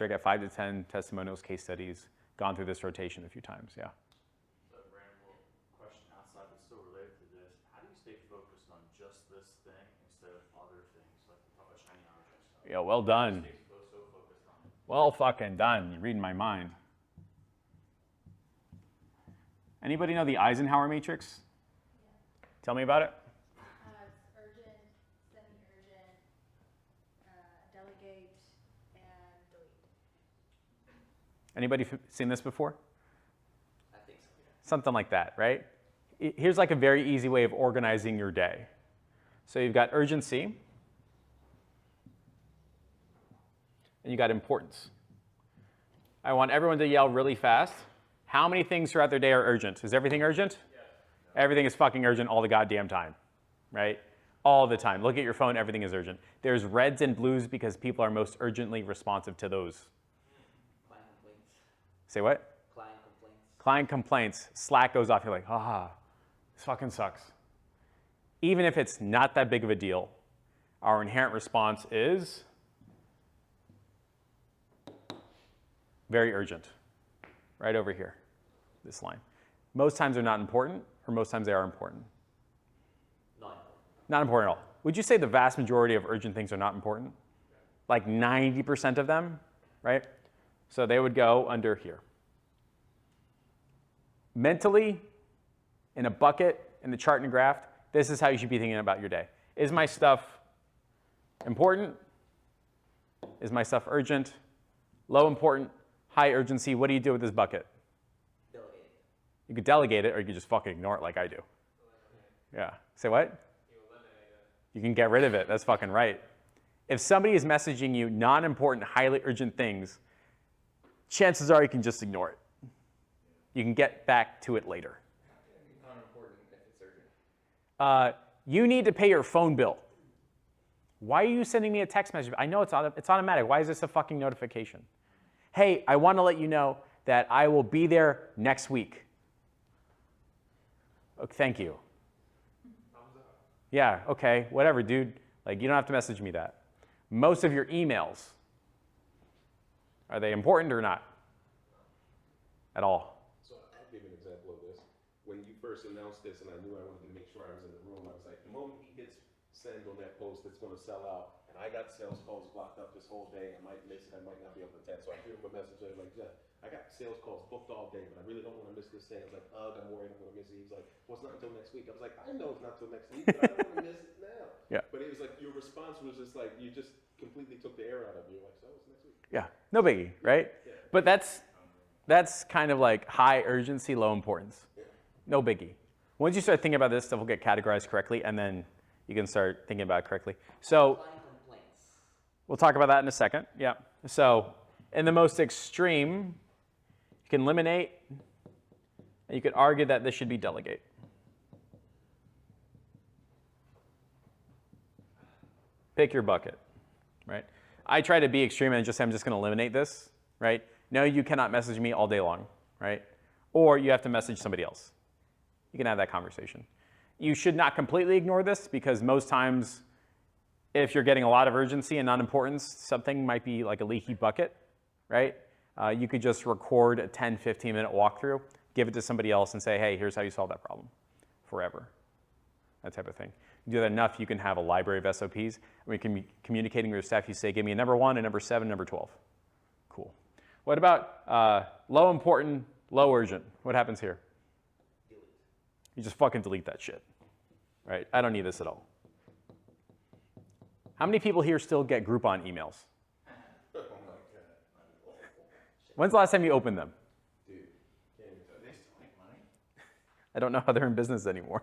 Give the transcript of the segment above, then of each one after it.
I got 5 to 10 testimonials, case studies, gone through this rotation a few times, yeah. So a random question outside but still related to this. How do you stay focused on just this thing instead of other things like the shiny object stuff? Yeah, well done. Stay so focused on it. Well fucking done. You're reading my mind. Anybody know the Eisenhower matrix? Yeah. Tell me about it. It's urgent, semi-urgent, delegate, and delete. Anybody seen this before? I think so, yeah. Something like that, right? Here's like a very easy way of organizing your day. So you've got urgency, and you got importance. I want everyone to yell really fast. How many things throughout their day are urgent? Is everything urgent? Yes. Everything is fucking urgent all the goddamn time, right? All the time. Look at your phone, everything is urgent. There's reds and blues because people are most urgently responsive to those. Client complaints. Say what? Client complaints. Client complaints. Slack goes off, you're like, this fucking sucks. Even if it's not that big of a deal, our inherent response is very urgent. Right over here, this line. Most times they're not important, or most times they are important. Not important. Not important at all. Would you say the vast majority of urgent things are not important? Like 90% of them, right? So they would go under here. Mentally, in a bucket, in the chart and graph, this is how you should be thinking about your day. Is my stuff important? Is my stuff urgent? Low important? High urgency? What do you do with this bucket? Delegate. You could delegate it, or you could just fucking ignore it like I do. Yeah. Say what? You can get rid of it. That's fucking right. If somebody is messaging you non-important, highly urgent things, chances are you can just ignore it. You can get back to it later. Not important if it's urgent. You need to pay your phone bill. Why are you sending me a text message? I know it's automatic. Why is this a fucking notification? Hey, I want to let you know that I will be there next week. Okay, thank you. Yeah, okay, whatever, dude. Like, you don't have to message me that. Most of your emails, are they important or not? At all. So I'll give you an example of this. When you first announced this and I knew I wanted to make sure I was in the room, I was like, the moment he hits send on that post, it's going to sell out. And I got sales calls blocked up this whole day. I might miss it. I might not be able to attend. So I threw him a message like, Jeff, I got sales calls booked all day, but I really don't want to miss this thing. I was like, I'm worried I'm going to miss it. He was like, well, it's not until next week. I was like, I know it's not until next week, but I don't want to miss it now. Yeah. But it was like, your response was just like, you just completely took the air out of you. Like, so it's next week. Yeah, no biggie, right? Yeah. But that's kind of like high urgency, low importance. Yeah. No biggie. Once you start thinking about this, stuff will get categorized correctly, and then you can start thinking about it correctly. So Client complaints. we'll talk about that in a second. Yeah. So in the most extreme, you can eliminate, and you could argue that this should be delegate. Pick your bucket, right? I try to be extreme and just say I'm just going to eliminate this, right? No, you cannot message me all day long, right? Or you have to message somebody else. You can have that conversation. You should not completely ignore this because most times if you're getting a lot of urgency and non-importance, something might be like a leaky bucket, right? You could just record a 10, 15-minute walkthrough, give it to somebody else and say, hey, here's how you solve that problem forever, that type of thing. You do that enough, you can have a library of SOPs. And we can be communicating with your staff. You say, give me a number 1, a number 7, number 12. Cool. What about low important, low urgent? What happens here? Delete. You just fucking delete that shit, right? I don't need this at all. How many people here still get Groupon emails? Oh my God. When's the last time you opened them? Dude, can't even tell. They still make money? I don't know how they're in business anymore,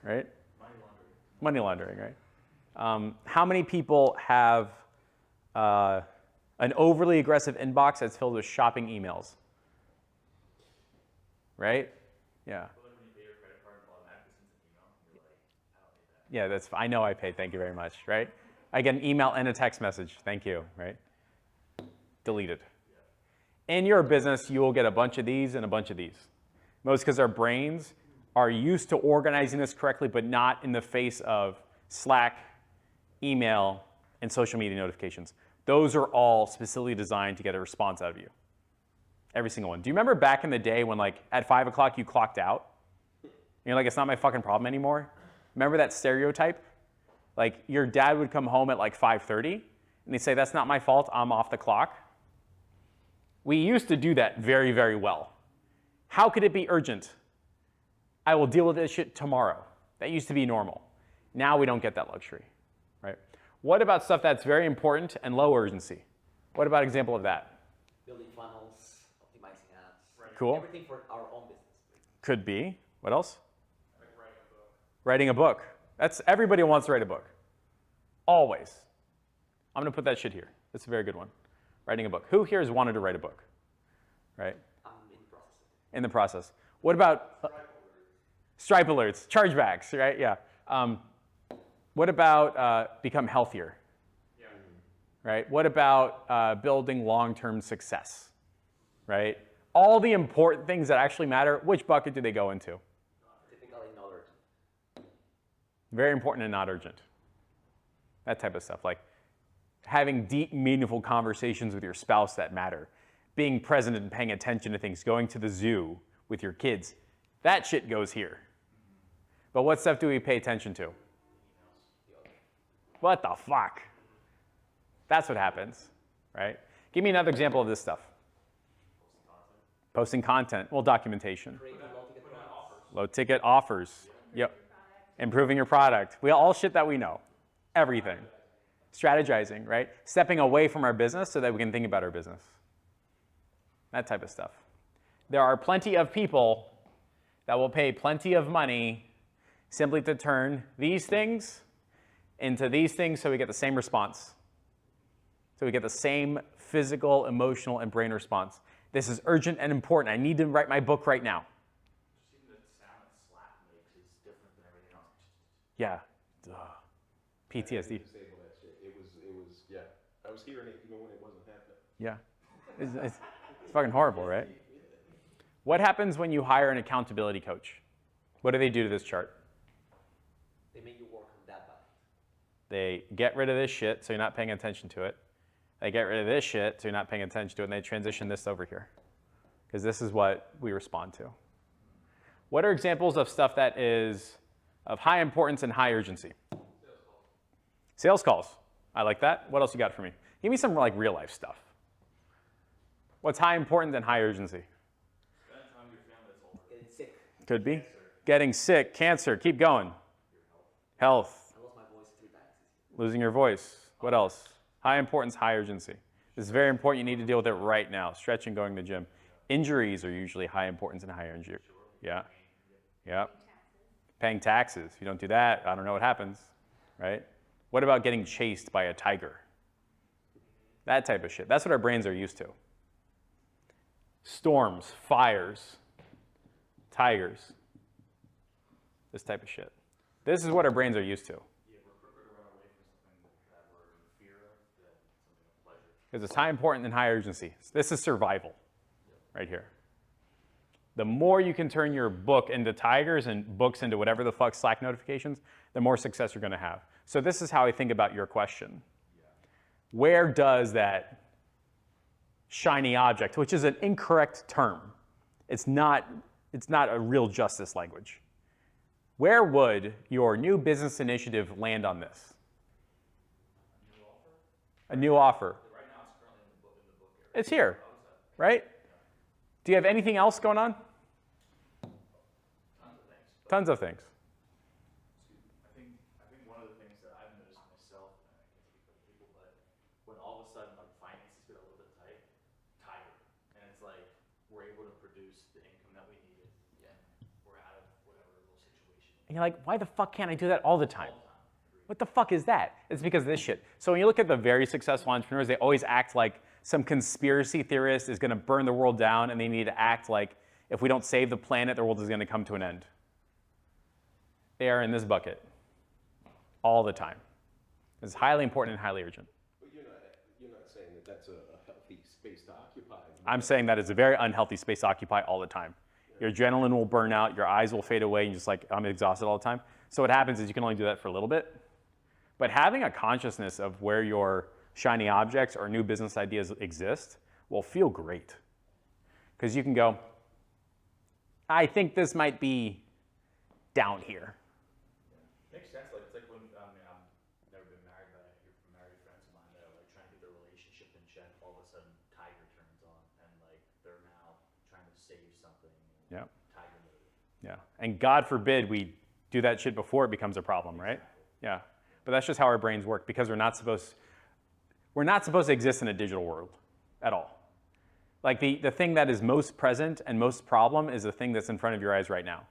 right? Money laundering. Money laundering, right? How many people have an overly aggressive inbox that's filled with shopping emails? Right? Yeah. Well, like when you pay your credit card and automatically sends an email, you're like, I don't need that. Yeah, I know I paid, thank you very much, right? I get an email and a text message, thank you, right? Deleted. In your business, you will get a bunch of these and a bunch of these. Most because our brains are used to organizing this correctly, but not in the face of Slack, email, and social media notifications. Those are all specifically designed to get a response out of you. Every single one. Do you remember back in the day when like at 5 o'clock you clocked out? You're like, it's not my fucking problem anymore? Remember that stereotype? Like your dad would come home at like 5:30 and he'd say, that's not my fault, I'm off the clock. We used to do that very, very well. How could it be urgent? I will deal with this shit tomorrow. That used to be normal. Now we don't get that luxury, right? What about stuff that's very important and low urgency? What about an example of that? Building funnels, optimizing ads. Cool. Everything for our own business. Could be. What else? Like writing a book. Writing a book. That's everybody wants to write a book. Always. I'm going to put that shit here. That's a very good one. Writing a book. Who here has wanted to write a book? Right? I'm in the process. In the process. What about Stripe alerts, chargebacks, right? Yeah. What about become healthier? Yeah. Right? What about building long-term success? Right? All the important things that actually matter, which bucket do they go into? Typically not urgent. Very important and not urgent. That type of stuff. Like having deep, meaningful conversations with your spouse that matter. Being present and paying attention to things. Going to the zoo with your kids. That shit goes here. But what stuff do we pay attention to? What the fuck? That's what happens, right? Give me another example of this stuff. Posting content. Well, documentation. Creating low-ticket products. Low-ticket offers. Yep. Improving your product. We all shit that we know. Everything. Strategizing, right? Stepping away from our business so that we can think about our business. That type of stuff. There are plenty of people that will pay plenty of money simply to turn these things into these things so we get the same response. So we get the same physical, emotional, and brain response. This is urgent and important. I need to write my book right now. Just even the sound that Slack makes is different than everything else. Yeah. Ugh. PTSD. Disable that shit. It was, yeah. I was hearing it even when it wasn't happening. Yeah. It's fucking horrible, right? What happens when you hire an accountability coach? What do they do to this chart? They make you work on that button. They get rid of this shit so you're not paying attention to it. They get rid of this shit so you're not paying attention to it, and they transition this over here. Because this is what we respond to. What are examples of stuff that is of high importance and high urgency? Sales calls. I like that. What else you got for me? Give me some like real life stuff. What's high importance and high urgency? Spend time with your family that's older. Getting sick. Could be. Getting sick, cancer, keep going. Health, I lost my voice 3 times. losing your voice. What else? High importance, high urgency. This is very important. You need to deal with it right now. Stretching, going to the gym. Injuries are usually high importance and high urgency. Yeah. Yeah. Paying taxes. If you don't do that, I don't know what happens, right? What about getting chased by a tiger? That type of shit. That's what our brains are used to. Storms, fires, tigers. This type of shit. This is what our brains are used to. Yeah, we're quicker to run away from something that we're in fear of than something of pleasure. Because it's high important and high urgency. This is survival right here. The more you can turn your book into tigers and books into whatever the fuck Slack notifications, the more success you're going to have. So this is how I think about your question. Where does that shiny object, which is an incorrect term, it's not a real justice language. Where would your new business initiative land on this? A new offer. Right now, it's currently in the book area. It's here, right? Do you have anything else going on? Tons of things. Tons of things. I think one of the things that I've noticed myself, and I can't speak for other people, but when all of a sudden like finances get a little bit tighter, and it's like we're able to produce the income that we needed, and we're out of whatever little situation. And you're like, why the fuck can't I do that all the time? What the fuck is that? It's because of this shit. So when you look at the very successful entrepreneurs, they always act like some conspiracy theorist is going to burn the world down, and they need to act like if we don't save the planet, the world is going to come to an end. They are in this bucket all the time. It's highly important and highly urgent. But you're not saying that that's a healthy space to occupy. I'm saying that it's a very unhealthy space to occupy all the time. Your adrenaline will burn out, your eyes will fade away, and you're just like, I'm exhausted all the time. So what happens is you can only do that for a little bit. But having a consciousness of where your shiny objects or new business ideas exist will feel great. Because you can go, I think this might be down here. Makes sense. Like it's like when I mean I've never been married, but I hear from married friends of mine that are like trying to get their relationship in check. All of a sudden, Tiger turns on, and like they're now trying to save something. Yeah. Tiger mode. Yeah. And God forbid we do that shit before it becomes a problem, right? Yeah. But that's just how our brains work because we're not supposed to exist in a digital world at all. Like the thing that is most present and most problem is the thing that's in front of your eyes right now.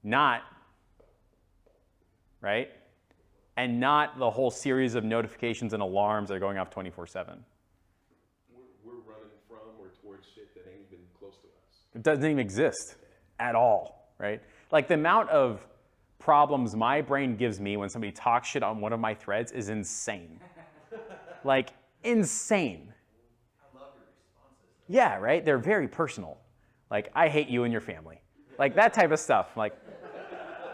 Not, right? And not the whole series of notifications and alarms that are going off 24/7. We're running from or towards shit that ain't even close to us. It doesn't even exist at all, right? Like the amount of problems my brain gives me when somebody talks shit on one of my threads is insane. Like insane. I love your responses. Yeah, right? They're very personal. Like, I hate you and your family. Like that type of stuff. Like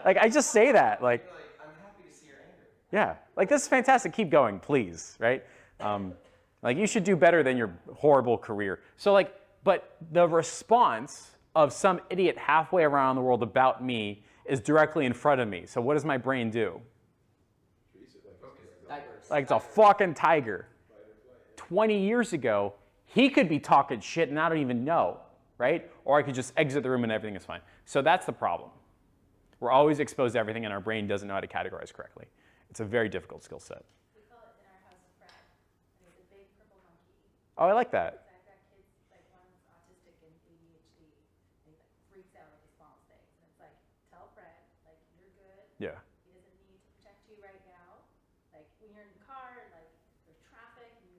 I just say that. Like, You're like, I'm happy to see your anger. yeah, like this is fantastic. Keep going, please, right? Like you should do better than your horrible career. So like, but the response of some idiot halfway around the world about me is directly in front of me. So what does my brain do? Like it's a fucking tiger. 20 years ago, he could be talking shit and I don't even know, right? Or I could just exit the room and everything is fine. So that's the problem. We're always exposed to everything and our brain doesn't know how to categorize correctly. It's a very difficult skill set. We call it in our house Frag. And it's a big purple monkey. Oh, I like that.